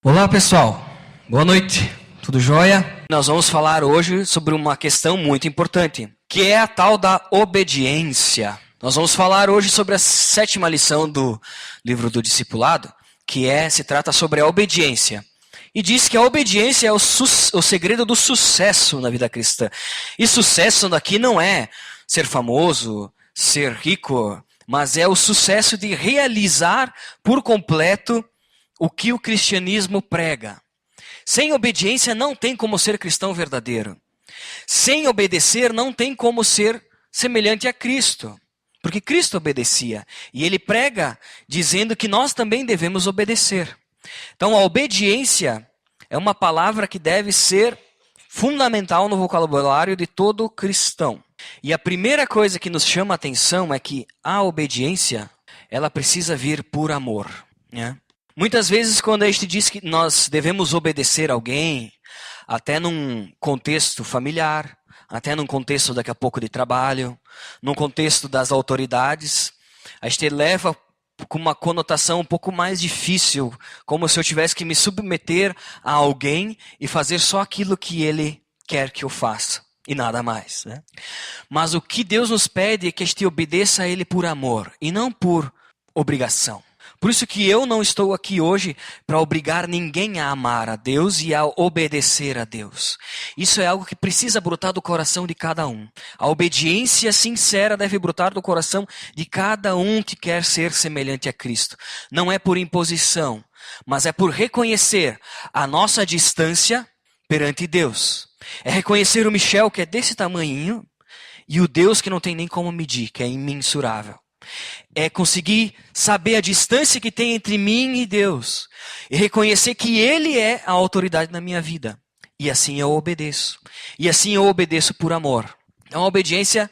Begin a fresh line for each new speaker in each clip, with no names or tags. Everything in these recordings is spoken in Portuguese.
Olá pessoal, boa noite, tudo jóia? Nós vamos falar hoje sobre uma questão muito importante, que é a tal da obediência. Nós vamos falar hoje sobre a 7ª lição do livro do discipulado, se trata sobre a obediência. E diz que a obediência é o segredo do sucesso na vida cristã. E sucesso daqui não é ser famoso, ser rico, mas é o sucesso de realizar por completo o que o cristianismo prega. Sem obediência não tem como ser cristão verdadeiro. Sem obedecer não tem como ser semelhante a Cristo. Porque Cristo obedecia. E ele prega dizendo que nós também devemos obedecer. Então a obediência é uma palavra que deve ser fundamental no vocabulário de todo cristão. E a primeira coisa que nos chama a atenção é que a obediência, ela precisa vir por amor, né? Muitas vezes quando a gente diz que nós devemos obedecer alguém, até num contexto familiar, até num contexto daqui a pouco de trabalho, num contexto das autoridades, a gente leva com uma conotação um pouco mais difícil, como se eu tivesse que me submeter a alguém e fazer só aquilo que ele quer que eu faça, e nada mais, né? Mas o que Deus nos pede é que a gente obedeça a Ele por amor, e não por obrigação. Por isso que eu não estou aqui hoje para obrigar ninguém a amar a Deus e a obedecer a Deus. Isso é algo que precisa brotar do coração de cada um. A obediência sincera deve brotar do coração de cada um que quer ser semelhante a Cristo. Não é por imposição, mas é por reconhecer a nossa distância perante Deus. É reconhecer o Michel, que é desse tamanhinho, e o Deus que não tem nem como medir, que é imensurável. É conseguir saber a distância que tem entre mim e Deus. E reconhecer que Ele é a autoridade na minha vida. E assim eu obedeço. E assim eu obedeço por amor. Então a obediência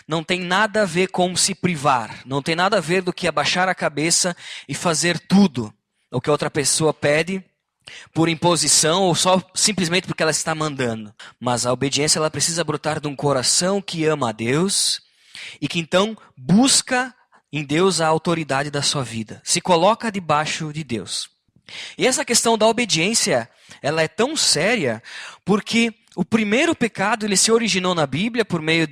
não tem nada a ver com se privar. Não tem nada a ver do que abaixar a cabeça e fazer tudo o que a outra pessoa pede por imposição ou só simplesmente porque ela está mandando. Mas a obediência ela precisa brotar de um coração que ama a Deus e que então busca em Deus a autoridade da sua vida. Se coloca debaixo de Deus. E essa questão da obediência, ela é tão séria porque o primeiro pecado ele se originou na Bíblia por meio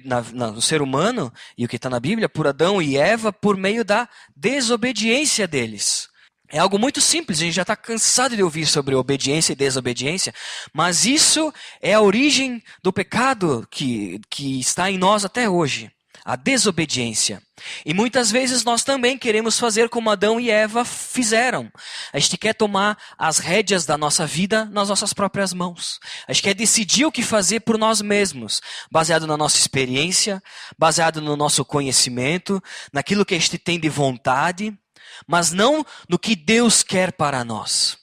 do ser humano, e o que está na Bíblia, por Adão e Eva, por meio da desobediência deles. É algo muito simples, a gente já está cansado de ouvir sobre obediência e desobediência, mas isso é a origem do pecado que está em nós até hoje. A desobediência. E muitas vezes nós também queremos fazer como Adão e Eva fizeram. A gente quer tomar as rédeas da nossa vida nas nossas próprias mãos. A gente quer decidir o que fazer por nós mesmos, baseado na nossa experiência, baseado no nosso conhecimento, naquilo que a gente tem de vontade, mas não no que Deus quer para nós.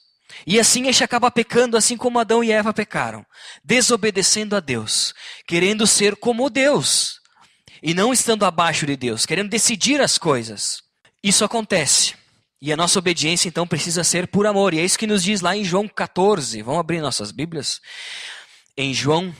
E assim a gente acaba pecando assim como Adão e Eva pecaram, desobedecendo a Deus, querendo ser como Deus. E não estando abaixo de Deus, querendo decidir as coisas. Isso acontece. E a nossa obediência, então, precisa ser por amor. E é isso que nos diz lá em João 14. Vamos abrir nossas Bíblias? Em João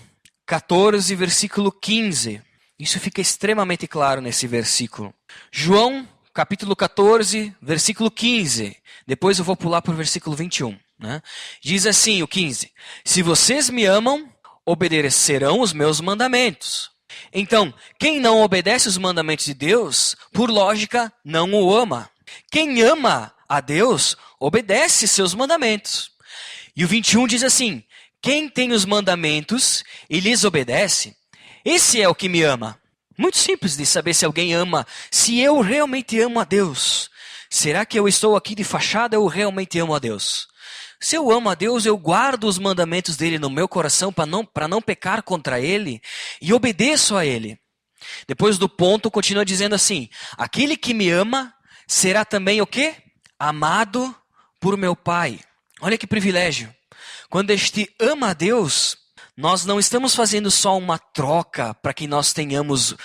14, versículo 15. Isso fica extremamente claro nesse versículo. João, capítulo 14, versículo 15. Depois eu vou pular para o versículo 21. Né? Diz assim, o 15. Se vocês me amam, obedecerão os meus mandamentos. Então, quem não obedece os mandamentos de Deus, por lógica, não o ama. Quem ama a Deus, obedece seus mandamentos. E o 21 diz assim, quem tem os mandamentos e lhes obedece, esse é o que me ama. Muito simples de saber se alguém ama, se eu realmente amo a Deus. Será que eu estou aqui de fachada ou eu realmente amo a Deus? Se eu amo a Deus, eu guardo os mandamentos dele no meu coração para não pecar contra ele e obedeço a ele. Depois do ponto, continua dizendo assim, aquele que me ama será também o quê? Amado por meu Pai. Olha que privilégio. Quando a gente ama a Deus, nós não estamos fazendo só uma troca para que nós tenhamos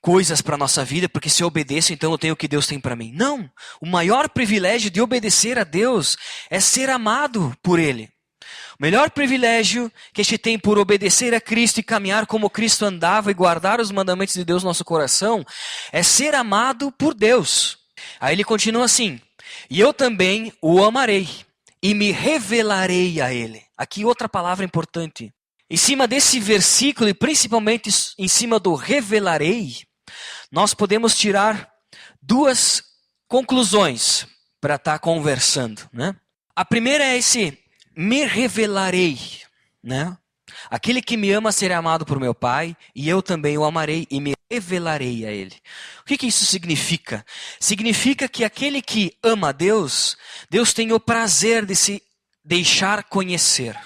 coisas para a nossa vida, porque se eu obedeço, então eu tenho o que Deus tem para mim. Não, o maior privilégio de obedecer a Deus é ser amado por Ele. O melhor privilégio que a gente tem por obedecer a Cristo e caminhar como Cristo andava e guardar os mandamentos de Deus no nosso coração, é ser amado por Deus. Aí ele continua assim, e eu também o amarei e me revelarei a ele. Aqui outra palavra importante. Em cima desse versículo, e principalmente em cima do revelarei, nós podemos tirar duas conclusões para estar conversando, né? A primeira é esse me revelarei, né? Aquele que me ama será amado por meu Pai, e eu também o amarei e me revelarei a ele. O que isso significa? Significa que aquele que ama a Deus, Deus tem o prazer de se deixar conhecer.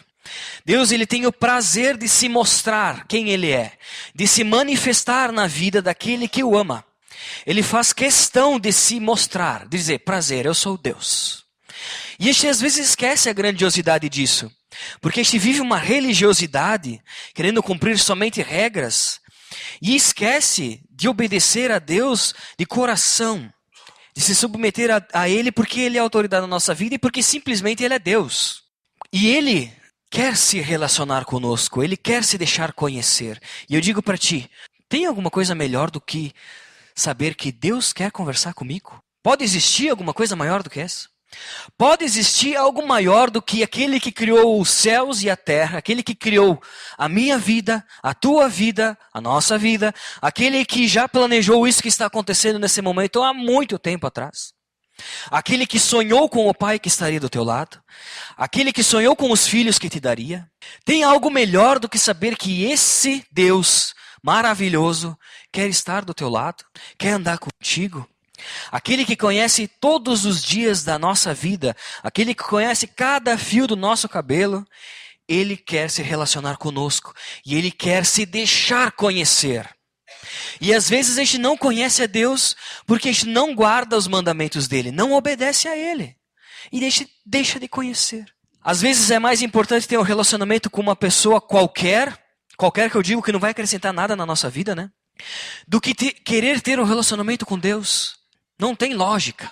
Deus, ele tem o prazer de se mostrar quem ele é, de se manifestar na vida daquele que o ama. Ele faz questão de se mostrar, de dizer, prazer, eu sou Deus. E a gente às vezes esquece a grandiosidade disso, porque a gente vive uma religiosidade, querendo cumprir somente regras, e esquece de obedecer a Deus de coração, de se submeter a Ele porque Ele é a autoridade na nossa vida e porque simplesmente Ele é Deus. E Ele quer se relacionar conosco, Ele quer se deixar conhecer. E eu digo para ti, tem alguma coisa melhor do que saber que Deus quer conversar comigo? Pode existir alguma coisa maior do que essa? Pode existir algo maior do que aquele que criou os céus e a terra, aquele que criou a minha vida, a tua vida, a nossa vida, aquele que já planejou isso que está acontecendo nesse momento há muito tempo atrás, aquele que sonhou com o pai que estaria do teu lado, aquele que sonhou com os filhos que te daria. Tem algo melhor do que saber que esse Deus maravilhoso quer estar do teu lado, quer andar contigo? Aquele que conhece todos os dias da nossa vida, aquele que conhece cada fio do nosso cabelo, ele quer se relacionar conosco e ele quer se deixar conhecer. E às vezes a gente não conhece a Deus porque a gente não guarda os mandamentos dele, não obedece a ele e deixa de conhecer. Às vezes é mais importante ter um relacionamento com uma pessoa qualquer que eu digo que não vai acrescentar nada na nossa vida, né? Do que querer ter um relacionamento com Deus. Não tem lógica.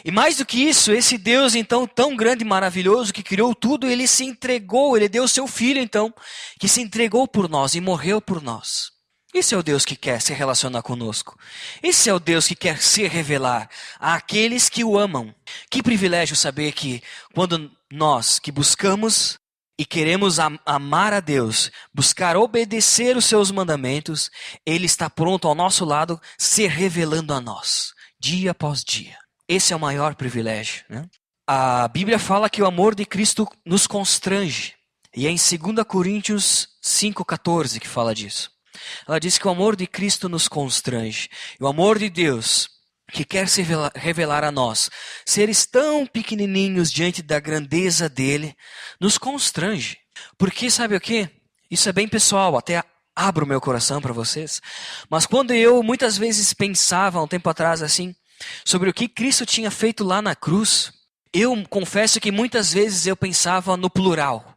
E mais do que isso, esse Deus então tão grande e maravilhoso que criou tudo, ele se entregou, ele deu o seu filho então, que se entregou por nós e morreu por nós. Esse é o Deus que quer se relacionar conosco. Esse é o Deus que quer se revelar àqueles que o amam. Que privilégio saber que quando nós que buscamos e queremos amar a Deus, buscar obedecer os seus mandamentos, ele está pronto ao nosso lado, se revelando a nós. Dia após dia. Esse é o maior privilégio, né? A Bíblia fala que o amor de Cristo nos constrange. E é em 2 Coríntios 5,14 que fala disso. Ela diz que o amor de Cristo nos constrange. E o amor de Deus, que quer se revelar a nós, seres tão pequenininhos diante da grandeza dele, nos constrange. Porque sabe o quê? Isso é bem pessoal, até abro meu coração para vocês. Mas quando eu muitas vezes pensava, um tempo atrás assim, sobre o que Cristo tinha feito lá na cruz, eu confesso que muitas vezes eu pensava no plural.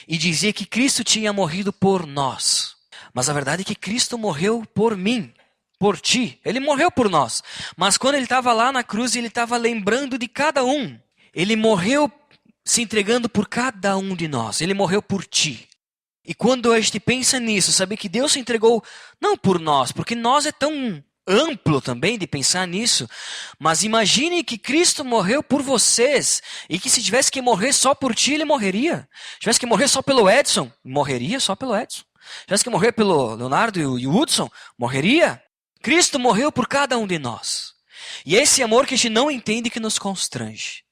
E dizia que Cristo tinha morrido por nós. Mas a verdade é que Cristo morreu por mim, por ti. Ele morreu por nós. Mas quando ele estava lá na cruz, ele estava lembrando de cada um. Ele morreu se entregando por cada um de nós. Ele morreu por ti. E quando a gente pensa nisso, saber que Deus se entregou não por nós, porque nós é tão amplo também de pensar nisso, mas imagine que Cristo morreu por vocês, e que se tivesse que morrer só por ti, ele morreria. Se tivesse que morrer só pelo Edson, morreria só pelo Edson. Se tivesse que morrer pelo Leonardo e o Hudson, morreria. Cristo morreu por cada um de nós. E é esse amor que a gente não entende que nos constrange.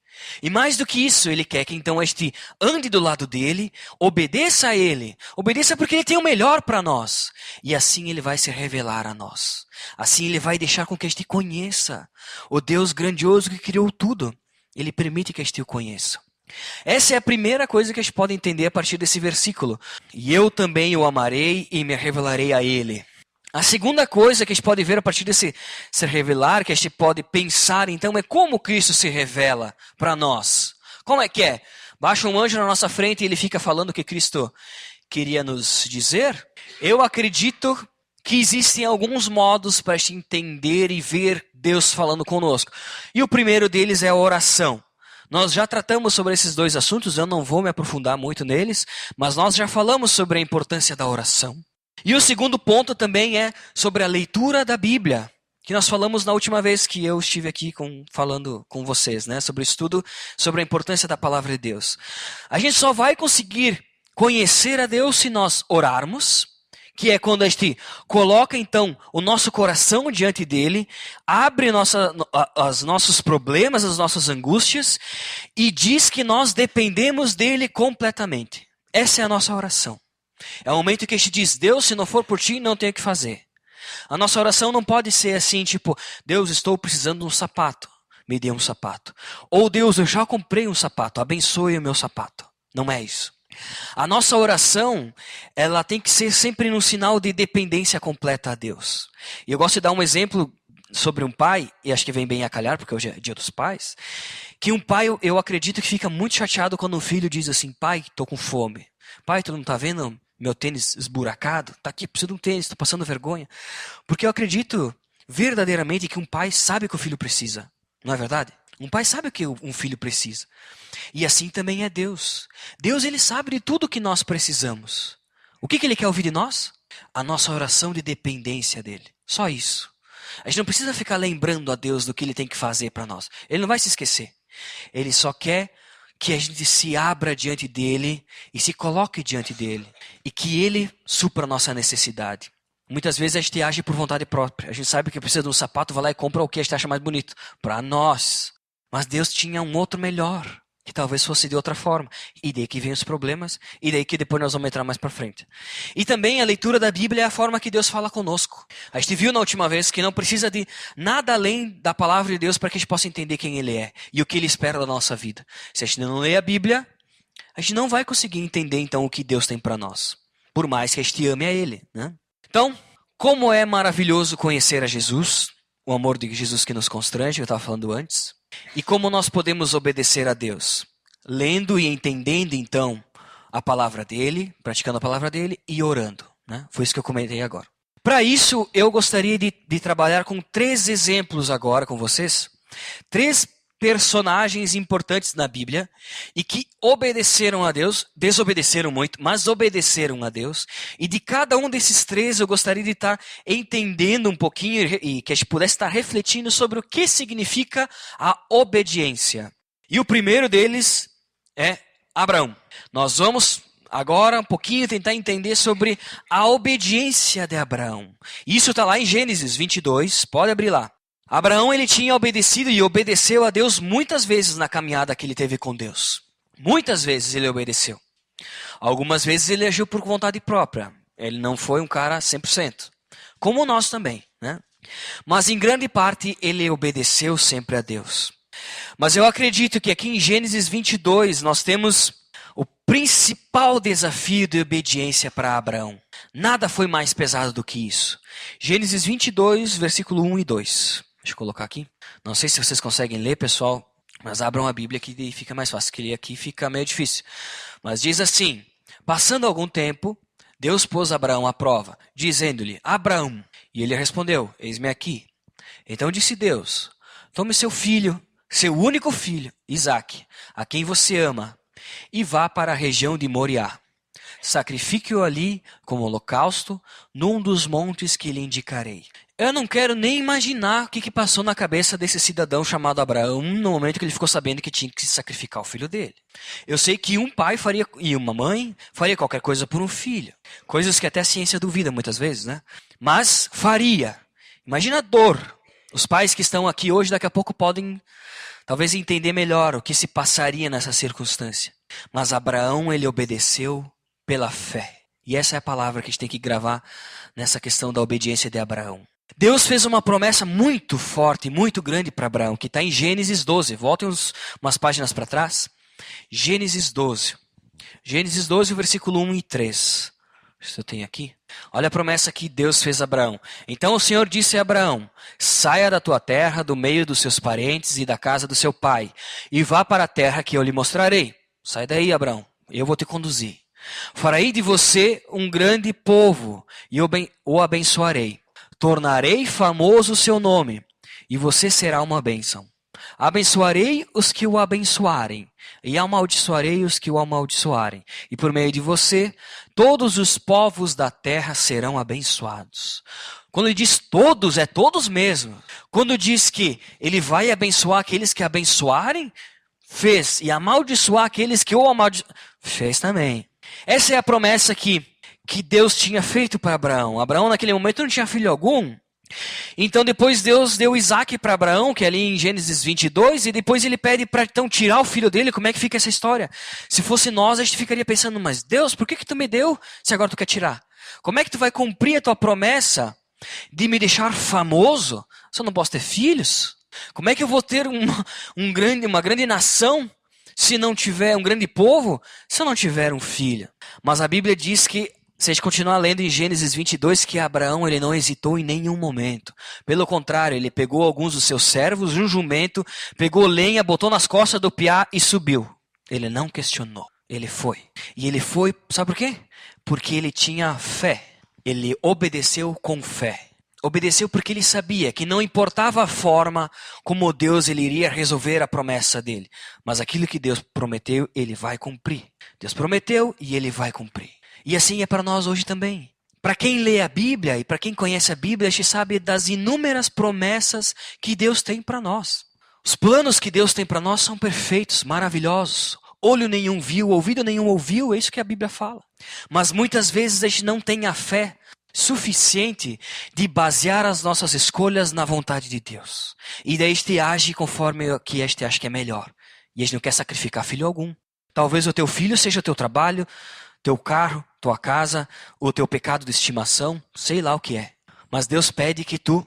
E mais do que isso, ele quer que então a gente ande do lado dele, obedeça a ele. Obedeça porque ele tem o melhor para nós. E assim ele vai se revelar a nós. Assim ele vai deixar com que a gente conheça o Deus grandioso que criou tudo. Ele permite que a gente o conheça. Essa é a primeira coisa que a gente pode entender a partir desse versículo. E eu também o amarei e me revelarei a ele. A segunda coisa que a gente pode ver a partir desse se revelar, que a gente pode pensar então, é como Cristo se revela para nós. Como é que é? Baixa um anjo na nossa frente e ele fica falando o que Cristo queria nos dizer? Eu acredito que existem alguns modos para a gente entender e ver Deus falando conosco. E o primeiro deles é a oração. Nós já tratamos sobre esses dois assuntos, eu não vou me aprofundar muito neles, mas nós já falamos sobre a importância da oração. E o segundo ponto também é sobre a leitura da Bíblia. que nós falamos na última vez que eu estive aqui falando com vocês, né, sobre o estudo, sobre a importância da palavra de Deus. A gente só vai conseguir conhecer a Deus se nós orarmos, que é quando a gente coloca então o nosso coração diante dele, abre os nossos problemas, as nossas angústias e diz que nós dependemos dele completamente. Essa é a nossa oração. É o momento que a gente diz: Deus, se não for por ti, não tenho o que fazer. A nossa oração não pode ser assim, tipo: Deus, estou precisando de um sapato, me dê um sapato. Ou Deus, eu já comprei um sapato, abençoe o meu sapato. Não é isso. A nossa oração, ela tem que ser sempre num sinal de dependência completa a Deus. E eu gosto de dar um exemplo sobre um pai, e acho que vem bem a calhar, porque hoje é dia dos pais, que um pai, eu acredito que fica muito chateado quando um filho diz assim: pai, estou com fome. Pai, tu não está vendo meu tênis esburacado? Está aqui, preciso de um tênis, estou passando vergonha. Porque eu acredito verdadeiramente que um pai sabe o que o filho precisa. Não é verdade? Um pai sabe o que um filho precisa. E assim também é Deus. Deus, ele sabe de tudo o que nós precisamos. O que ele quer ouvir de nós? A nossa oração de dependência dele. Só isso. A gente não precisa ficar lembrando a Deus do que ele tem que fazer para nós. Ele não vai se esquecer. Ele só quer que a gente se abra diante dele e se coloque diante dele. E que ele supra a nossa necessidade. Muitas vezes a gente age por vontade própria. A gente sabe que precisa de um sapato, vai lá e compra o que a gente acha mais bonito. Para nós. Mas Deus tinha um outro melhor, que talvez fosse de outra forma. E daí que vem os problemas, e daí que depois nós vamos entrar mais para frente. E também a leitura da Bíblia é a forma que Deus fala conosco. A gente viu na última vez que não precisa de nada além da palavra de Deus para que a gente possa entender quem Ele é e o que Ele espera da nossa vida. Se a gente não lê a Bíblia, a gente não vai conseguir entender então o que Deus tem para nós. Por mais que a gente ame a Ele, né? Então, como é maravilhoso conhecer a Jesus, o amor de Jesus que nos constrange, eu estava falando antes. E como nós podemos obedecer a Deus? Lendo e entendendo, então, a palavra dele, praticando a palavra dele e orando. Né? Foi isso que eu comentei agora. Para isso, eu gostaria de trabalhar com 3 exemplos agora com vocês. 3 personagens importantes na Bíblia e que obedeceram a Deus, desobedeceram muito, mas obedeceram a Deus. E de cada um desses 3 eu gostaria de estar entendendo um pouquinho e que a gente pudesse estar refletindo sobre o que significa a obediência. E o primeiro deles é Abraão. Nós vamos agora um pouquinho tentar entender sobre a obediência de Abraão. Isso está lá em Gênesis 22, pode abrir lá. Abraão, ele tinha obedecido e obedeceu a Deus muitas vezes na caminhada que ele teve com Deus. Muitas vezes ele obedeceu. Algumas vezes ele agiu por vontade própria. Ele não foi um cara 100%. Como nós também, né? Mas em grande parte ele obedeceu sempre a Deus. Mas eu acredito que aqui em Gênesis 22 nós temos o principal desafio de obediência para Abraão. Nada foi mais pesado do que isso. Gênesis 22, versículo 1 e 2. Deixa eu colocar aqui. Não sei se vocês conseguem ler, pessoal, mas abram a Bíblia que fica mais fácil, que ler aqui fica meio difícil. Mas diz assim: passando algum tempo, Deus pôs Abraão à prova, dizendo-lhe: Abraão. E ele respondeu: eis-me aqui. Então disse Deus: tome seu filho, seu único filho, Isaque, a quem você ama, e vá para a região de Moriá. Sacrifique-o ali como holocausto, num dos montes que lhe indicarei. Eu não quero nem imaginar o que passou na cabeça desse cidadão chamado Abraão no momento que ele ficou sabendo que tinha que sacrificar o filho dele. Eu sei que um pai faria e uma mãe faria qualquer coisa por um filho. Coisas que até a ciência duvida muitas vezes, né? Mas faria. Imagina a dor. Os pais que estão aqui hoje daqui a pouco podem talvez entender melhor o que se passaria nessa circunstância. Mas Abraão, ele obedeceu pela fé. E essa é a palavra que a gente tem que gravar nessa questão da obediência de Abraão. Deus fez uma promessa muito forte, muito grande para Abraão, que está em Gênesis 12. Voltem umas páginas para trás. Gênesis 12. Gênesis 12, versículo 1 e 3. Se eu tenho aqui. Olha a promessa que Deus fez a Abraão. Então o Senhor disse a Abraão: saia da tua terra, do meio dos seus parentes e da casa do seu pai, e vá para a terra que eu lhe mostrarei. Sai daí, Abraão, eu vou te conduzir. Farei de você um grande povo e o abençoarei. Tornarei famoso o seu nome e você será uma bênção. Abençoarei os que o abençoarem e amaldiçoarei os que o amaldiçoarem. E por meio de você, todos os povos da terra serão abençoados. Quando ele diz todos, é todos mesmo. Quando diz que ele vai abençoar aqueles que abençoarem, fez. E amaldiçoar aqueles que o amaldiçoarem, fez também. Essa é a promessa que Deus tinha feito para Abraão. Abraão naquele momento não tinha filho algum. Então depois Deus deu Isaac para Abraão, que é ali em Gênesis 22, e depois ele pede para então tirar o filho dele. Como é que fica essa história? Se fosse nós, a gente ficaria pensando, mas Deus, por que tu me deu se agora tu quer tirar? Como é que tu vai cumprir a tua promessa de me deixar famoso se eu não posso ter filhos? Como é que eu vou ter uma grande nação se não tiver um grande povo, se eu não tiver um filho? Mas a Bíblia diz que, se a gente continuar lendo em Gênesis 22, que Abraão ele não hesitou em nenhum momento. Pelo contrário, ele pegou alguns dos seus servos, um jumento, pegou lenha, botou nas costas do piá e subiu. Ele não questionou. Ele foi. E ele foi, sabe por quê? Porque ele tinha fé. Ele obedeceu com fé. Obedeceu porque ele sabia que não importava a forma como Deus ele iria resolver a promessa dele. Mas aquilo que Deus prometeu, ele vai cumprir. Deus prometeu e ele vai cumprir. E assim é para nós hoje também. Para quem lê a Bíblia e para quem conhece a Bíblia, a gente sabe das inúmeras promessas que Deus tem para nós. Os planos que Deus tem para nós são perfeitos, maravilhosos. Olho nenhum viu, ouvido nenhum ouviu, é isso que a Bíblia fala. Mas muitas vezes a gente não tem a fé suficiente de basear as nossas escolhas na vontade de Deus. E daí a gente age conforme o que a gente acha que é melhor. E a gente não quer sacrificar filho algum. Talvez o teu filho seja o teu trabalho, teu carro, tua casa, o teu pecado de estimação, sei lá o que é. Mas Deus pede que tu,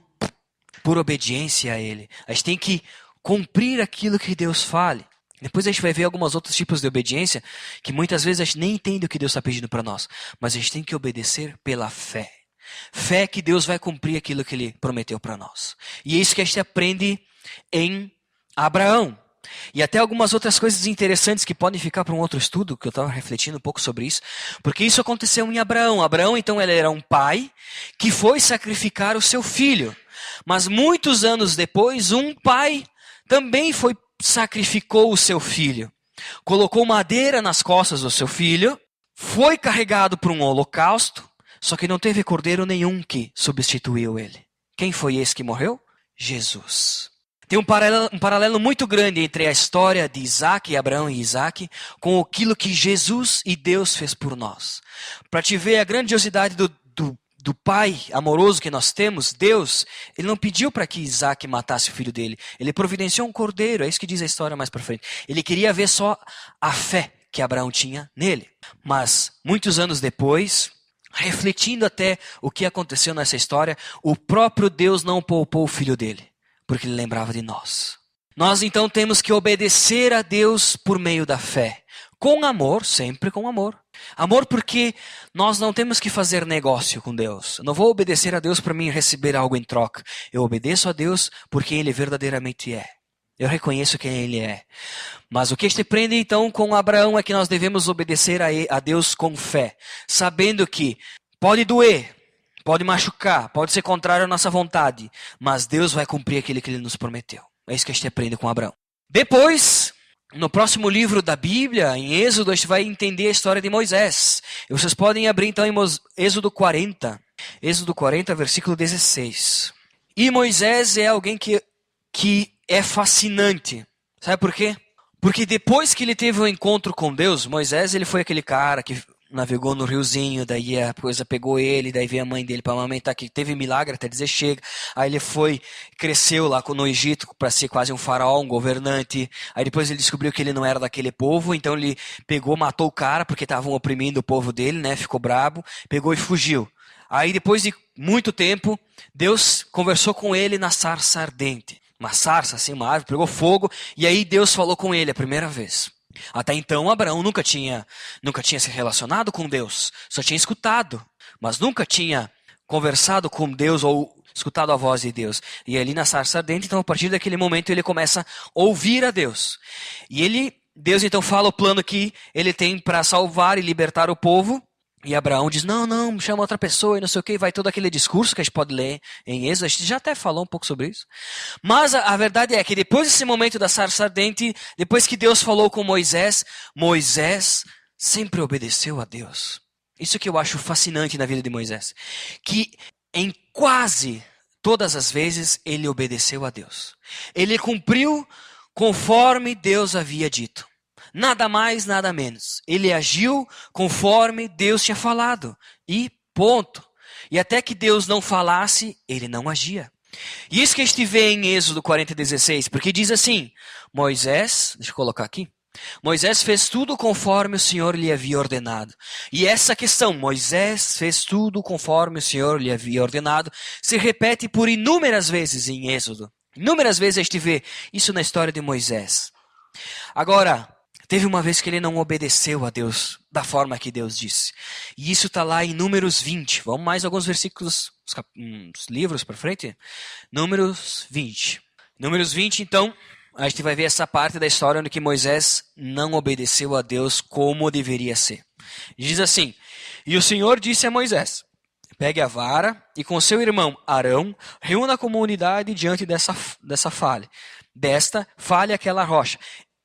por obediência a Ele, a gente tem que cumprir aquilo que Deus fale. Depois a gente vai ver alguns outros tipos de obediência que muitas vezes a gente nem entende o que Deus está pedindo para nós. Mas a gente tem que obedecer pela fé. Fé que Deus vai cumprir aquilo que Ele prometeu para nós. E é isso que a gente aprende em Abraão. E até algumas outras coisas interessantes que podem ficar para um outro estudo, que eu estava refletindo um pouco sobre isso. Porque isso aconteceu em Abraão. Abraão, então, ele era um pai que foi sacrificar o seu filho. Mas muitos anos depois, um pai também sacrificou o seu filho. Colocou madeira nas costas do seu filho, foi carregado para um holocausto, só que não teve cordeiro nenhum que substituiu ele. Quem foi esse que morreu? Jesus. Tem um paralelo muito grande entre a história de Isaac, Abraão e Isaac, com aquilo que Jesus e Deus fez por nós. Para te ver a grandiosidade do Pai amoroso que nós temos, Deus, Ele não pediu para que Isaac matasse o filho dele. Ele providenciou um cordeiro, é isso que diz a história mais para frente. Ele queria ver só a fé que Abraão tinha nele. Mas, muitos anos depois, refletindo até o que aconteceu nessa história, o próprio Deus não poupou o filho dele, porque Ele lembrava de nós. Nós então temos que obedecer a Deus por meio da fé. Com amor, sempre com amor. Amor porque nós não temos que fazer negócio com Deus. Eu não vou obedecer a Deus para mim receber algo em troca. Eu obedeço a Deus porque Ele verdadeiramente é. Eu reconheço quem Ele é. Mas o que a gente aprende então com Abraão é que nós devemos obedecer a Deus com fé. Sabendo que pode doer, pode machucar, pode ser contrário à nossa vontade. Mas Deus vai cumprir aquilo que Ele nos prometeu. É isso que a gente aprende com Abraão. Depois, no próximo livro da Bíblia, em Êxodo, a gente vai entender a história de Moisés. E vocês podem abrir então em Êxodo 40. Êxodo 40, versículo 16. E Moisés é alguém que é fascinante. Sabe por quê? Porque depois que ele teve um encontro com Deus, Moisés ele foi aquele cara que navegou no riozinho, daí a coisa pegou ele, daí veio a mãe dele para amamentar, que teve milagre até dizer chega. Aí ele cresceu lá no Egito para ser quase um faraó, um governante. Aí depois ele descobriu que ele não era daquele povo, então ele pegou, matou o cara porque estavam oprimindo o povo dele, né? Ficou brabo, pegou e fugiu. Aí depois de muito tempo, Deus conversou com ele na sarça ardente. Uma sarça, assim, uma árvore, pegou fogo, e aí Deus falou com ele a primeira vez. Até então, Abraão nunca tinha se relacionado com Deus, só tinha escutado, mas nunca tinha conversado com Deus ou escutado a voz de Deus. E ali na sarça ardente, então a partir daquele momento ele começa a ouvir a Deus. E Deus então fala o plano que ele tem para salvar e libertar o povo. E Abraão diz, não, chama outra pessoa e não sei o que, vai todo aquele discurso que a gente pode ler em Êxodo, a gente já até falou um pouco sobre isso. Mas a verdade é que depois desse momento da sarça ardente, depois que Deus falou com Moisés, Moisés sempre obedeceu a Deus. Isso que eu acho fascinante na vida de Moisés. Que em quase todas as vezes ele obedeceu a Deus. Ele cumpriu conforme Deus havia dito. Nada mais, nada menos. Ele agiu conforme Deus tinha falado. E ponto. E até que Deus não falasse, ele não agia. E isso que a gente vê em Êxodo 40:16, porque diz assim, Moisés, deixa eu colocar aqui, Moisés fez tudo conforme o Senhor lhe havia ordenado. E essa questão, Moisés fez tudo conforme o Senhor lhe havia ordenado, se repete por inúmeras vezes em Êxodo. Inúmeras vezes a gente vê isso na história de Moisés. Agora, teve uma vez que ele não obedeceu a Deus da forma que Deus disse. E isso está lá em Números 20. Vamos mais alguns versículos, uns livros para frente? Números 20. Números 20, então, a gente vai ver essa parte da história onde que Moisés não obedeceu a Deus como deveria ser. Diz assim, e o Senhor disse a Moisés, pegue a vara e com seu irmão Arão, reúna a comunidade diante dessa falha. Desta, falhe aquela rocha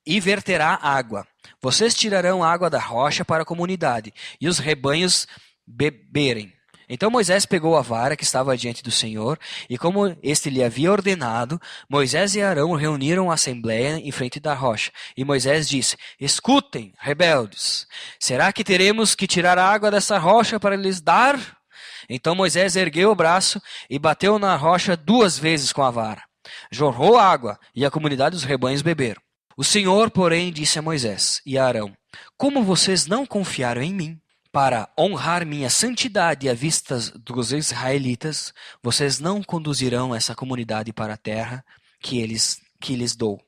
e verterá água. Vocês tirarão água da rocha para a comunidade e os rebanhos beberem. Então Moisés pegou a vara que estava diante do Senhor, e como este lhe havia ordenado, Moisés e Arão reuniram a assembleia em frente da rocha. E Moisés disse, escutem, rebeldes, será que teremos que tirar a água dessa rocha para lhes dar? Então Moisés ergueu o braço e bateu na rocha 2 vezes com a vara. Jorrou água, e a comunidade dos rebanhos beberam. O Senhor, porém, disse a Moisés e a Arão, como vocês não confiaram em mim, para honrar minha santidade à vista dos israelitas, vocês não conduzirão essa comunidade para a terra que lhes dou.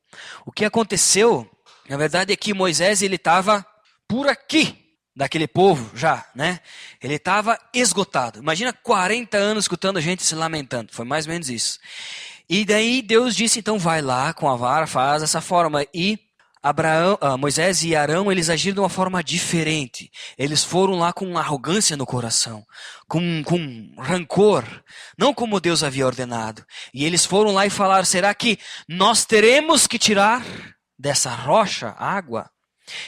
O que aconteceu, na verdade, é que Moisés ele estava por aqui daquele povo já, né? Ele estava esgotado. Imagina 40 anos escutando gente se lamentando. Foi mais ou menos isso. E daí Deus disse, então vai lá com a vara, faz dessa forma. E Moisés e Arão, eles agiram de uma forma diferente. Eles foram lá com arrogância no coração, com rancor, não como Deus havia ordenado. E eles foram lá e falaram, será que nós teremos que tirar dessa rocha água?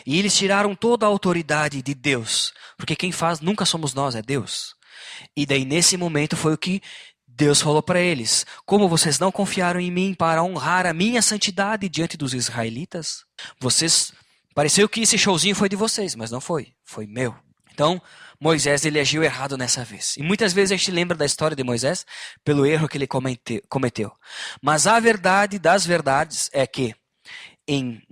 E eles tiraram toda a autoridade de Deus, porque quem faz nunca somos nós, é Deus. E daí nesse momento foi o que Deus falou para eles, como vocês não confiaram em mim para honrar a minha santidade diante dos israelitas? Pareceu que esse showzinho foi de vocês, mas não foi, foi meu. Então, Moisés ele agiu errado nessa vez. E muitas vezes a gente lembra da história de Moisés pelo erro que ele cometeu. Mas a verdade das verdades é que,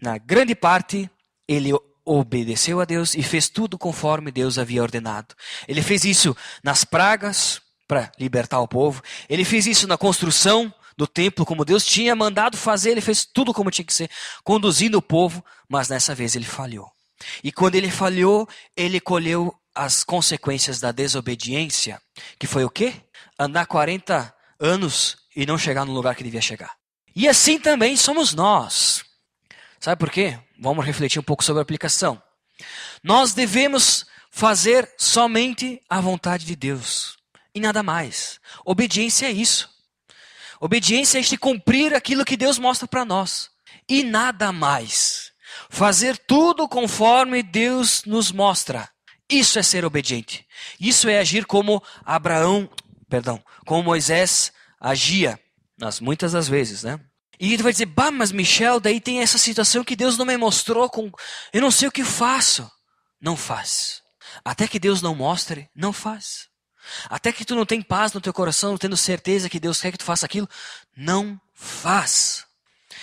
na grande parte, ele obedeceu a Deus e fez tudo conforme Deus havia ordenado. Ele fez isso nas pragas, para libertar o povo. Ele fez isso na construção do templo, como Deus tinha mandado fazer. Ele fez tudo como tinha que ser, conduzindo o povo, mas nessa vez ele falhou. E quando ele falhou, ele colheu as consequências da desobediência, que foi o quê? Andar 40 anos e não chegar no lugar que devia chegar. E assim também somos nós. Sabe por quê? Vamos refletir um pouco sobre a aplicação. Nós devemos fazer somente a vontade de Deus. E nada mais. Obediência é isso. Obediência é este cumprir aquilo que Deus mostra para nós. E nada mais. Fazer tudo conforme Deus nos mostra. Isso é ser obediente. Isso é agir como como Moisés agia. Muitas das vezes, né? E tu vai dizer, mas Michel, daí tem essa situação que Deus não me mostrou. Eu não sei o que faço. Não faz. Até que Deus não mostre, não faz. Até que tu não tem paz no teu coração, não tendo certeza que Deus quer que tu faça aquilo, não faz.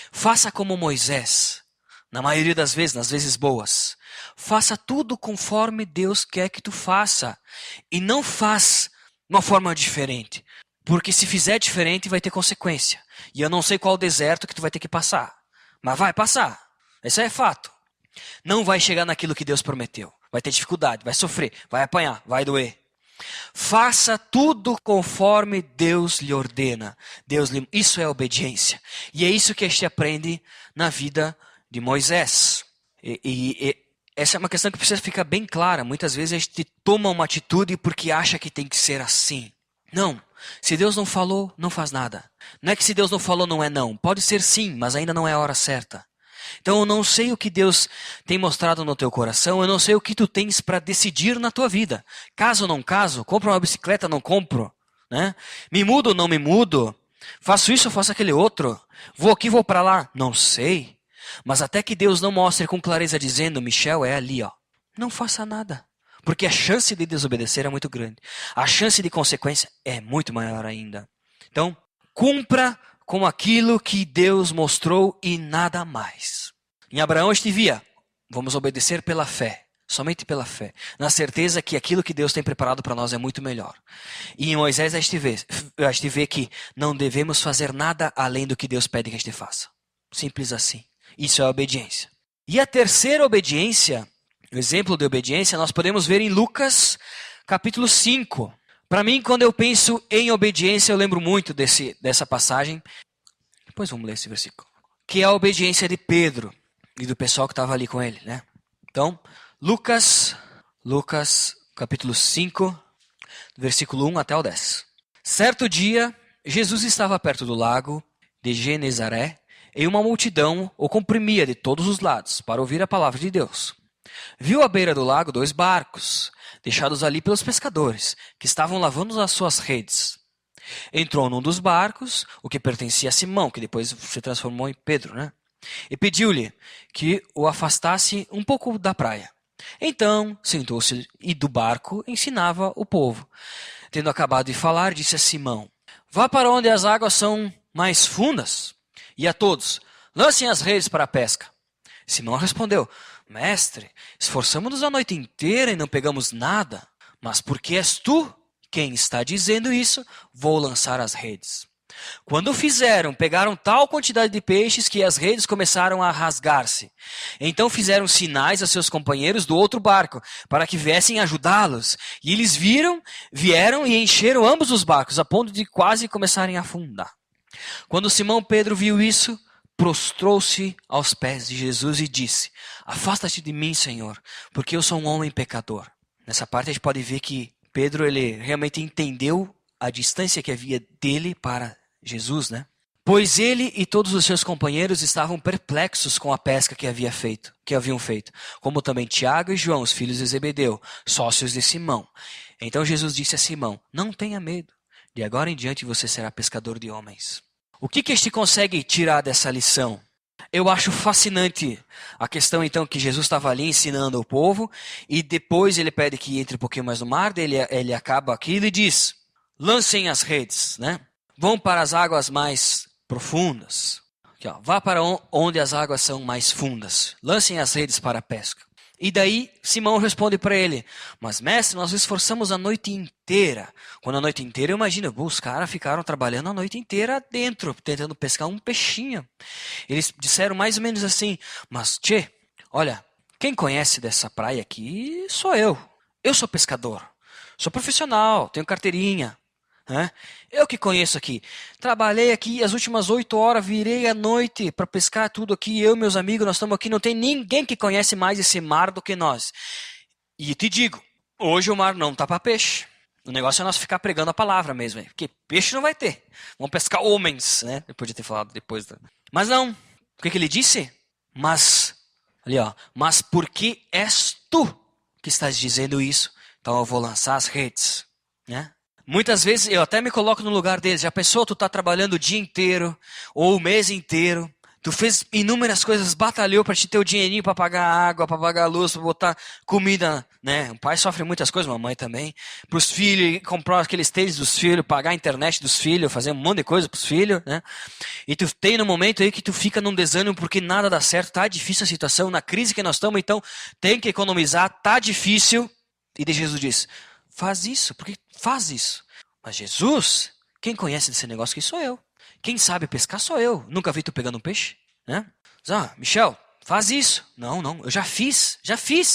Faça como Moisés, na maioria das vezes, nas vezes boas. Faça tudo conforme Deus quer que tu faça. E não faz de uma forma diferente. Porque se fizer diferente vai ter consequência. E eu não sei qual deserto que tu vai ter que passar. Mas vai passar. Isso é fato. Não vai chegar naquilo que Deus prometeu. Vai ter dificuldade, vai sofrer, vai apanhar, vai doer. Faça tudo conforme Deus lhe ordena. Isso é obediência. E é isso que a gente aprende na vida de Moisés. E essa é uma questão que precisa ficar bem clara. Muitas vezes a gente toma uma atitude porque acha que tem que ser assim. Não. Se Deus não falou, não faz nada. Não é que se Deus não falou, não é não. Pode ser sim, mas ainda não é a hora certa. Então eu não sei o que Deus tem mostrado no teu coração, eu não sei o que tu tens para decidir na tua vida. Caso ou não caso, compro uma bicicleta, não compro, né? Me mudo ou não me mudo? Faço isso ou faço aquele outro? Vou aqui, vou para lá? Não sei. Mas até que Deus não mostre com clareza dizendo, Michel, é ali, ó. Não faça nada. Porque a chance de desobedecer é muito grande. A chance de consequência é muito maior ainda. Então, cumpra com aquilo que Deus mostrou e nada mais. Em Abraão estivia, vamos obedecer pela fé. Somente pela fé. Na certeza que aquilo que Deus tem preparado para nós é muito melhor. E em Moisés a gente vê que não devemos fazer nada além do que Deus pede que a gente faça. Simples assim. Isso é obediência. E a terceira obediência, o exemplo de obediência, nós podemos ver em Lucas capítulo 5. Para mim, quando eu penso em obediência, eu lembro muito dessa passagem. Depois vamos ler esse versículo. Que é a obediência de Pedro e do pessoal que estava ali com ele, né? Então, Lucas capítulo 5, versículo 1 até o 10. Certo dia, Jesus estava perto do lago de Genezaré e uma multidão o comprimia de todos os lados para ouvir a palavra de Deus. Viu à beira do lago 2 barcos, deixados ali pelos pescadores, que estavam lavando as suas redes. Entrou num dos barcos, o que pertencia a Simão, que depois se transformou em Pedro, né? E pediu-lhe que o afastasse um pouco da praia. Então, sentou-se e do barco ensinava o povo. Tendo acabado de falar, disse a Simão, vá para onde as águas são mais fundas, e a todos, lancem as redes para a pesca. Simão respondeu, mestre, esforçamo-nos a noite inteira e não pegamos nada, mas porque és tu quem está dizendo isso, vou lançar as redes. Quando o fizeram, pegaram tal quantidade de peixes que as redes começaram a rasgar-se. Então fizeram sinais a seus companheiros do outro barco, para que viessem ajudá-los. E eles vieram e encheram ambos os barcos, a ponto de quase começarem a afundar. Quando Simão Pedro viu isso, prostrou-se aos pés de Jesus e disse, afasta-te de mim, Senhor, porque eu sou um homem pecador. Nessa parte a gente pode ver que Pedro ele realmente entendeu a distância que havia dele para Jesus, né? Pois ele e todos os seus companheiros estavam perplexos com a pesca que haviam feito, como também Tiago e João, os filhos de Zebedeu, sócios de Simão. Então Jesus disse a Simão, não tenha medo, de agora em diante você será pescador de homens. O que a gente consegue tirar dessa lição? Eu acho fascinante a questão então que Jesus estava ali ensinando o povo e depois ele pede que entre um pouquinho mais no mar, ele acaba aquilo e diz, lancem as redes, né? Vão para as águas mais profundas. Aqui, ó, vá para onde as águas são mais fundas. Lancem as redes para a pesca. E daí Simão responde para ele, mas mestre, nós esforçamos a noite inteira. Quando a noite inteira, eu imagino, os caras ficaram trabalhando a noite inteira dentro, tentando pescar um peixinho. Eles disseram mais ou menos assim, mas tchê, olha, quem conhece dessa praia aqui sou eu. Eu sou pescador, sou profissional, tenho carteirinha. Eu que conheço aqui, trabalhei aqui as últimas 8 horas, virei à noite para pescar tudo aqui, eu e meus amigos, nós estamos aqui, não tem ninguém que conhece mais esse mar do que nós. E te digo, hoje o mar não tá para peixe, o negócio é nós ficar pregando a palavra mesmo, porque peixe não vai ter, vamos pescar homens, né? Eu podia ter falado depois. Mas não, o que ele disse? Mas porque és tu que estás dizendo isso, então eu vou lançar as redes, né? Muitas vezes eu até me coloco no lugar deles. Já pensou, tu está trabalhando o dia inteiro ou o mês inteiro. Tu fez inúmeras coisas, batalhou para te ter o dinheirinho para pagar a água, para pagar a luz, para botar comida, né? O pai sofre muitas coisas, a mamãe também. Para os filhos, comprar aqueles tênis dos filhos, pagar a internet dos filhos, fazer um monte de coisa para os filhos, né? E tu tem no momento aí que tu fica num desânimo porque nada dá certo, tá difícil a situação, na crise que nós estamos, então tem que economizar, tá difícil. E daí Jesus diz, faz isso, porque faz isso. Mas Jesus, quem conhece desse negócio aqui sou eu. Quem sabe pescar sou eu. Nunca vi tu pegando um peixe, né? Michel, faz isso. Não, eu já fiz,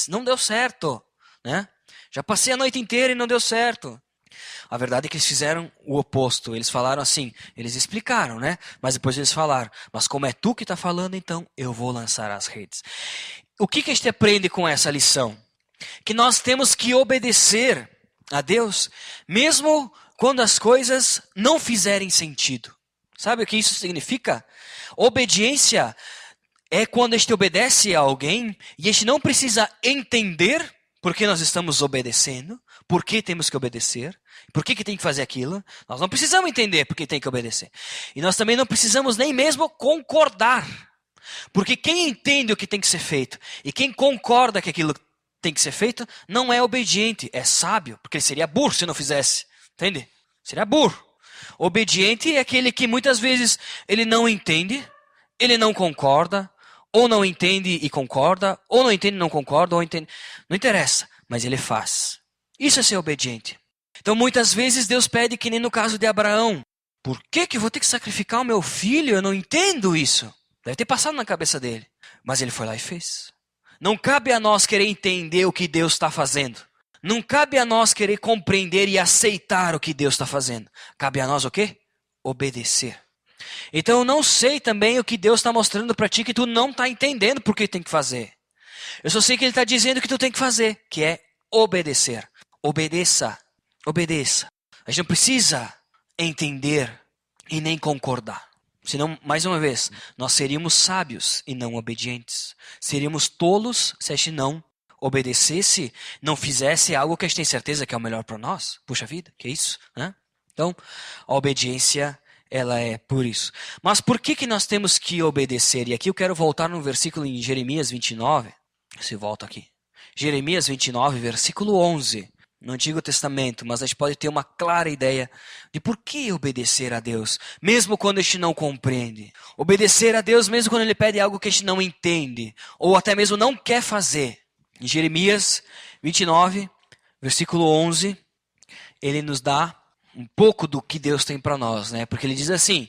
não deu certo, né? Já passei a noite inteira e não deu certo. A verdade é que eles fizeram o oposto. Eles falaram assim, eles explicaram, né? Mas depois eles falaram, mas como é tu que está falando, então eu vou lançar as redes. O que a gente aprende com essa lição? Que nós temos que obedecer a Deus, mesmo quando as coisas não fizerem sentido. Sabe o que isso significa? Obediência é quando a gente obedece a alguém e a gente não precisa entender por que nós estamos obedecendo, por que temos que obedecer, por que tem que fazer aquilo. Nós não precisamos entender por que tem que obedecer. E nós também não precisamos nem mesmo concordar. Porque quem entende o que tem que ser feito e quem concorda que aquilo tem que ser feito, não é obediente, é sábio. Porque ele seria burro se não fizesse. Entende? Seria burro. Obediente é aquele que muitas vezes ele não entende, ele não concorda, ou não entende e concorda, ou não entende e não concorda, ou entende. Não interessa, mas ele faz. Isso é ser obediente. Então muitas vezes Deus pede, que nem no caso de Abraão. Por que eu vou ter que sacrificar o meu filho? Eu não entendo isso. Deve ter passado na cabeça dele. Mas ele foi lá e fez. Não cabe a nós querer entender o que Deus está fazendo. Não cabe a nós querer compreender e aceitar o que Deus está fazendo. Cabe a nós o quê? Obedecer. Então eu não sei também o que Deus está mostrando para ti que tu não está entendendo por que tem que fazer. Eu só sei que Ele está dizendo o que tu tem que fazer, que é obedecer. Obedeça. Obedeça. A gente não precisa entender e nem concordar. Senão, mais uma vez, nós seríamos sábios e não obedientes. Seríamos tolos se a gente não obedecesse, não fizesse algo que a gente tem certeza que é o melhor para nós. Puxa vida, que é isso? Né? Então, a obediência, ela é por isso. Mas por que nós temos que obedecer? E aqui eu quero voltar no versículo em Jeremias 29. Se volta aqui. Jeremias 29, versículo 11. No Antigo Testamento, mas a gente pode ter uma clara ideia de por que obedecer a Deus, mesmo quando a gente não compreende. Obedecer a Deus mesmo quando Ele pede algo que a gente não entende, ou até mesmo não quer fazer. Em Jeremias 29, versículo 11, Ele nos dá um pouco do que Deus tem para nós, né? Porque Ele diz assim: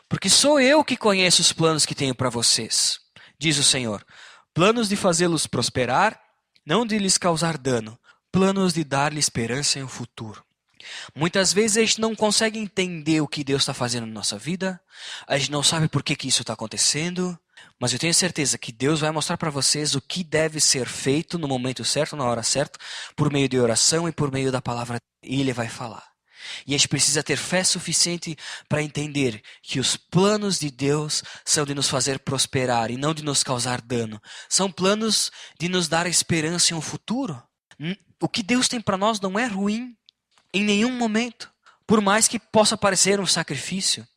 porque sou eu que conheço os planos que tenho para vocês, diz o Senhor, planos de fazê-los prosperar, não de lhes causar dano, planos de dar-lhe esperança em um futuro. Muitas vezes a gente não consegue entender o que Deus está fazendo na nossa vida, a gente não sabe por que isso está acontecendo, mas eu tenho certeza que Deus vai mostrar para vocês o que deve ser feito no momento certo, na hora certa, por meio de oração e por meio da palavra, e Ele vai falar. E a gente precisa ter fé suficiente para entender que os planos de Deus são de nos fazer prosperar e não de nos causar dano. São planos de nos dar esperança em um futuro. O que Deus tem para nós não é ruim em nenhum momento, por mais que possa parecer um sacrifício.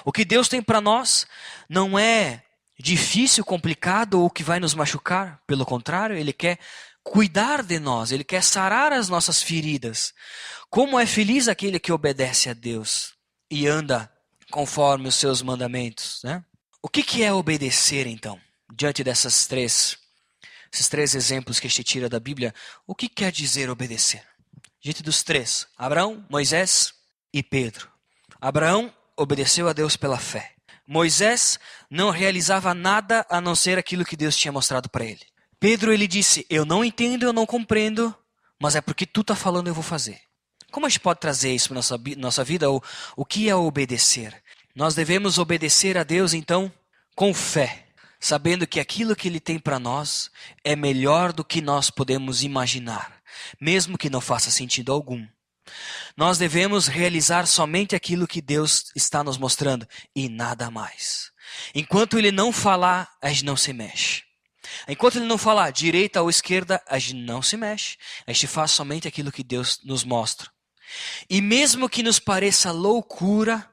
O que Deus tem para nós não é difícil, complicado ou que vai nos machucar. Pelo contrário, Ele quer cuidar de nós, Ele quer sarar as nossas feridas. Como é feliz aquele que obedece a Deus e anda conforme os seus mandamentos, né? O que é obedecer então? Diante esses três exemplos que a gente tira da Bíblia, o que quer dizer obedecer? Diante dos três, Abraão, Moisés e Pedro. Abraão obedeceu a Deus pela fé. Moisés não realizava nada a não ser aquilo que Deus tinha mostrado para ele. Pedro, ele disse, eu não entendo, eu não compreendo, mas é porque tu está falando, eu vou fazer. Como a gente pode trazer isso para a nossa vida? O que é obedecer? Nós devemos obedecer a Deus, então, com fé. Sabendo que aquilo que Ele tem para nós é melhor do que nós podemos imaginar, mesmo que não faça sentido algum. Nós devemos realizar somente aquilo que Deus está nos mostrando e nada mais. Enquanto Ele não falar, a gente não se mexe. Enquanto Ele não falar direita ou esquerda, a gente não se mexe. A gente faz somente aquilo que Deus nos mostra. E mesmo que nos pareça loucura,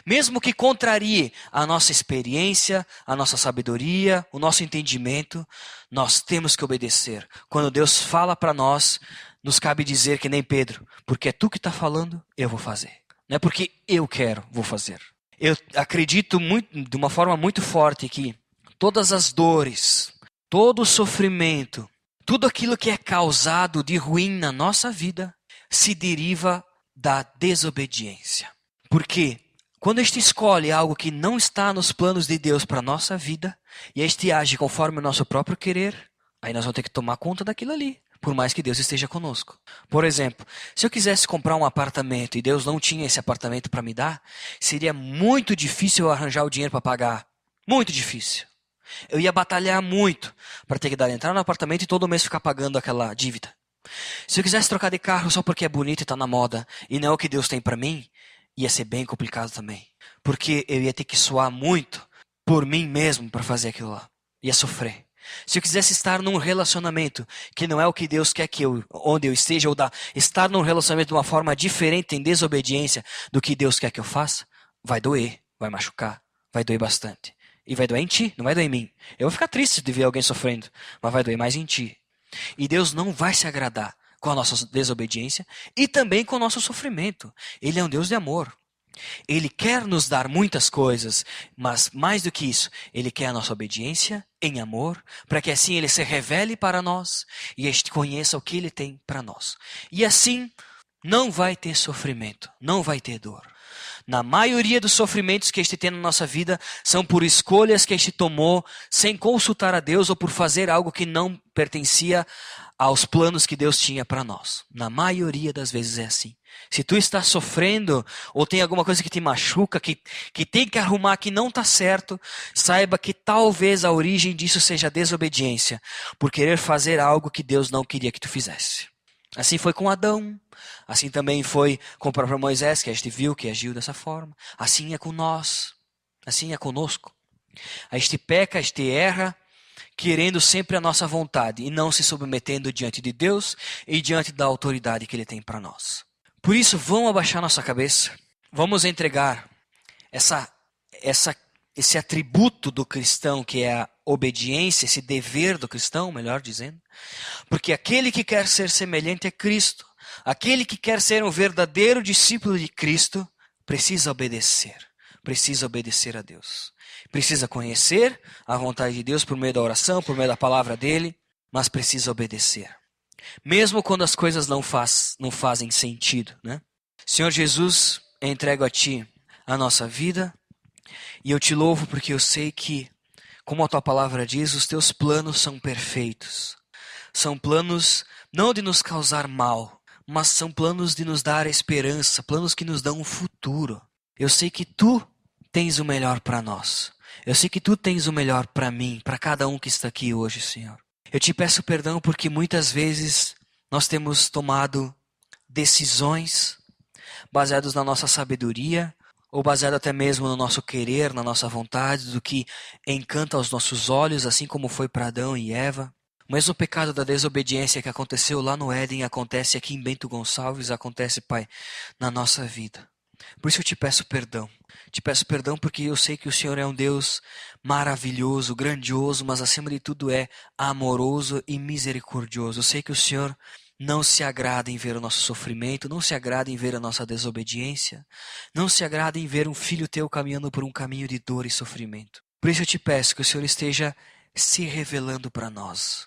mesmo que contrarie a nossa experiência, a nossa sabedoria, o nosso entendimento, nós temos que obedecer. Quando Deus fala para nós, nos cabe dizer que nem Pedro, porque é tu que está falando, eu vou fazer. Não é porque eu quero, vou fazer. Eu acredito de uma forma muito forte que todas as dores, todo o sofrimento, tudo aquilo que é causado de ruim na nossa vida, se deriva da desobediência. Porque quando a gente escolhe algo que não está nos planos de Deus para a nossa vida, e a gente age conforme o nosso próprio querer, aí nós vamos ter que tomar conta daquilo ali, por mais que Deus esteja conosco. Por exemplo, se eu quisesse comprar um apartamento e Deus não tinha esse apartamento para me dar, seria muito difícil eu arranjar o dinheiro para pagar. Muito difícil. Eu ia batalhar muito para ter que entrar no apartamento e todo mês ficar pagando aquela dívida. Se eu quisesse trocar de carro só porque é bonito e está na moda, e não é o que Deus tem para mim, ia ser bem complicado também. Porque eu ia ter que suar muito por mim mesmo para fazer aquilo lá. Ia sofrer. Se eu quisesse estar num relacionamento que não é o que Deus quer que onde eu esteja, ou estar num relacionamento de uma forma diferente, em desobediência do que Deus quer que eu faça, vai doer, vai machucar, vai doer bastante. E vai doer em ti, não vai doer em mim. Eu vou ficar triste de ver alguém sofrendo, mas vai doer mais em ti. E Deus não vai se agradar com a nossa desobediência e também com o nosso sofrimento. Ele é um Deus de amor. Ele quer nos dar muitas coisas, mas mais do que isso, Ele quer a nossa obediência em amor, para que assim Ele se revele para nós e a gente conheça o que Ele tem para nós. E assim, não vai ter sofrimento, não vai ter dor. Na maioria dos sofrimentos que a gente tem na nossa vida, são por escolhas que a gente tomou sem consultar a Deus ou por fazer algo que não pertencia aos planos que Deus tinha para nós. Na maioria das vezes é assim. Se tu está sofrendo ou tem alguma coisa que te machuca, que tem que arrumar, que não está certo, saiba que talvez a origem disso seja a desobediência, por querer fazer algo que Deus não queria que tu fizesse. Assim foi com Adão, assim também foi com o próprio Moisés, que a gente viu que agiu dessa forma. Assim é com nós, assim é conosco. A gente peca, a gente erra, querendo sempre a nossa vontade e não se submetendo diante de Deus e diante da autoridade que Ele tem para nós. Por isso, vamos abaixar nossa cabeça, vamos entregar esse atributo do cristão, que é a obediência, esse dever do cristão, melhor dizendo, porque aquele que quer ser semelhante a Cristo, aquele que quer ser um verdadeiro discípulo de Cristo, precisa obedecer a Deus. Precisa conhecer a vontade de Deus por meio da oração, por meio da palavra dele, mas precisa obedecer. Mesmo quando as coisas não fazem sentido, né? Senhor Jesus, eu entrego a Ti a nossa vida e eu Te louvo porque eu sei que, como a Tua palavra diz, os Teus planos são perfeitos. São planos não de nos causar mal, mas são planos de nos dar esperança, planos que nos dão um futuro. Eu sei que Tu tens o melhor para nós. Eu sei que Tu tens o melhor para mim, para cada um que está aqui hoje, Senhor. Eu Te peço perdão porque muitas vezes nós temos tomado decisões baseadas na nossa sabedoria ou baseado até mesmo no nosso querer, na nossa vontade, do que encanta aos nossos olhos, assim como foi para Adão e Eva. O mesmo pecado da desobediência que aconteceu lá no Éden acontece aqui em Bento Gonçalves, acontece, Pai, na nossa vida. Por isso eu Te peço perdão. Te peço perdão porque eu sei que o Senhor é um Deus maravilhoso, grandioso, mas acima de tudo é amoroso e misericordioso. Eu sei que o Senhor não se agrada em ver o nosso sofrimento, não se agrada em ver a nossa desobediência, não se agrada em ver um filho Teu caminhando por um caminho de dor e sofrimento. Por isso eu Te peço que o Senhor esteja se revelando para nós.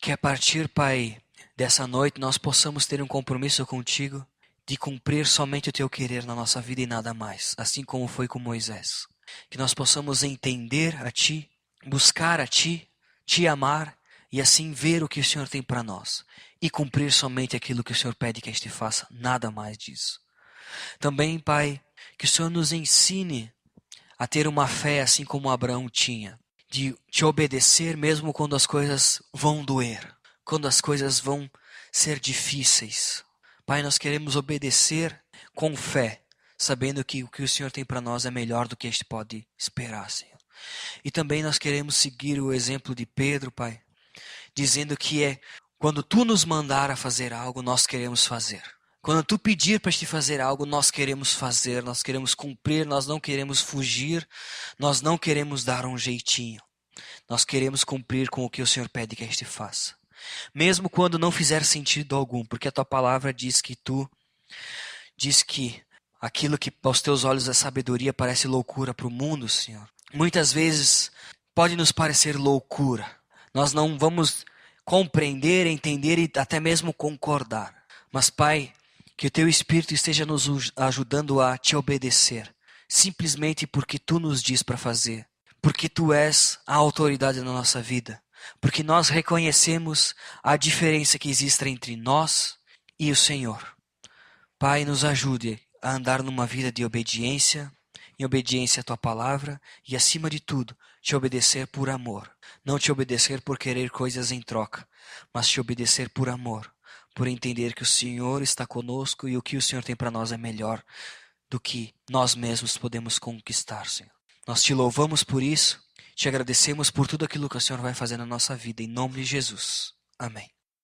Que a partir, Pai, dessa noite nós possamos ter um compromisso contigo de cumprir somente o Teu querer na nossa vida e nada mais, assim como foi com Moisés. Que nós possamos entender a Ti, buscar a Ti, Te amar e assim ver o que o Senhor tem para nós e cumprir somente aquilo que o Senhor pede que a gente faça, nada mais disso. Também, Pai, que o Senhor nos ensine a ter uma fé assim como Abraão tinha, de Te obedecer mesmo quando as coisas vão doer, quando as coisas vão ser difíceis. Pai, nós queremos obedecer com fé, sabendo que o que o Senhor tem para nós é melhor do que a gente pode esperar, Senhor. E também nós queremos seguir o exemplo de Pedro, Pai, dizendo que quando Tu nos mandar a fazer algo, nós queremos fazer. Quando Tu pedir para te fazer algo, nós queremos fazer, nós queremos cumprir, nós não queremos fugir, nós não queremos dar um jeitinho. Nós queremos cumprir com o que o Senhor pede que a gente faça. Mesmo quando não fizer sentido algum, porque a Tua palavra diz que aquilo que aos Teus olhos é sabedoria parece loucura para o mundo, Senhor. Muitas vezes pode nos parecer loucura. Nós não vamos compreender, entender e até mesmo concordar. Mas, Pai, que o Teu Espírito esteja nos ajudando a Te obedecer, simplesmente porque Tu nos diz para fazer, porque Tu és a autoridade na nossa vida. Porque nós reconhecemos a diferença que existe entre nós e o Senhor. Pai, nos ajude a andar numa vida de obediência, em obediência à Tua palavra e, acima de tudo, Te obedecer por amor. Não Te obedecer por querer coisas em troca, mas Te obedecer por amor, por entender que o Senhor está conosco e o que o Senhor tem para nós é melhor do que nós mesmos podemos conquistar, Senhor. Nós te louvamos por isso, te agradecemos por tudo aquilo que o Senhor vai fazer na nossa vida, em nome de Jesus. Amém.